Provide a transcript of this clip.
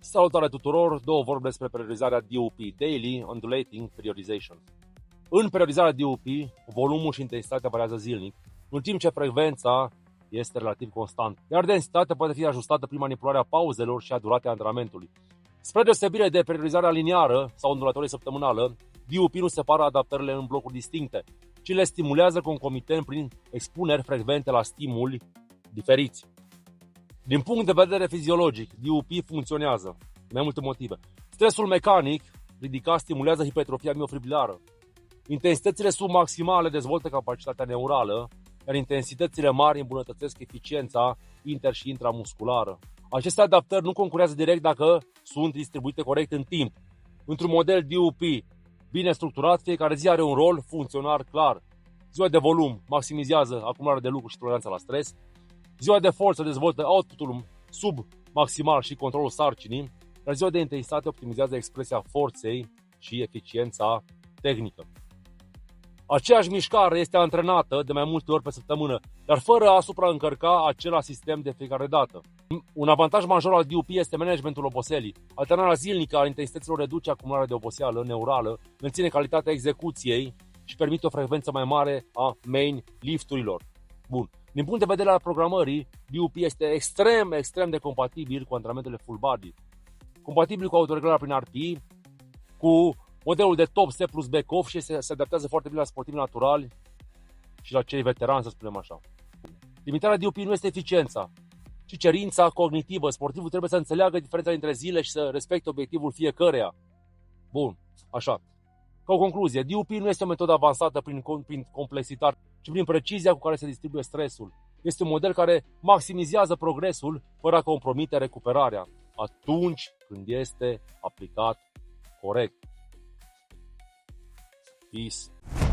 Salutare tuturor, două vorbe despre periodizarea DUP, Daily Undulating Periodization. În periodizarea DUP, volumul și intensitatea variază zilnic, în timp ce frecvența este relativ constant, iar densitatea poate fi ajustată prin manipularea pauzelor și a duratei antrenamentului. Spre deosebire de periodizarea liniară sau ondulatorie săptămânală, DUP nu separă adaptările în blocuri distincte, ci le stimulează concomitent prin expuneri frecvente la stimuli diferiți. Din punct de vedere fiziologic, DUP funcționează. Mai multe motive. Stresul mecanic ridicat stimulează hipertrofia miofibrilară. Intensitățile submaximale dezvoltă capacitatea neurală, iar intensitățile mari îmbunătățesc eficiența inter- și intramusculară. Aceste adaptări nu concurează direct dacă sunt distribuite corect în timp. Într-un model DUP bine structurat, fiecare zi are un rol funcționar clar. Ziua de volum maximizează acumularea de lucru și toleranța la stres. Ziua de forță dezvoltă outputul submaximal și controlul sarcinii, iar ziua de intensitate optimizează expresia forței și eficiența tehnică. Aceeași mișcare este antrenată de mai multe ori pe săptămână, dar fără a supraîncărca același sistem de fiecare dată. Un avantaj major al DUP este managementul oboselii. Alternarea zilnică a intensităților reduce acumularea de oboseală neurală, menține calitatea execuției și permite o frecvență mai mare a main lifturilor. Bun. Din punct de vedere al programării, DUP este extrem de compatibil cu antrenamentele full body, compatibil cu autoreglarea prin RPE, cu modelul de top, step plus back-off și se adaptează foarte bine la sportivi naturali și la cei veterani, să spunem așa. Limitarea DUP nu este eficiența, ci cerința cognitivă. Sportivul trebuie să înțeleagă diferența dintre zile și să respecte obiectivul fiecăreia. Bun, așa. Ca o concluzie, DUP nu este o metodă avansată prin complexitate, ci prin precizia cu care se distribuie stresul. Este un model care maximizează progresul fără a compromite recuperarea, atunci când este aplicat corect. Peace.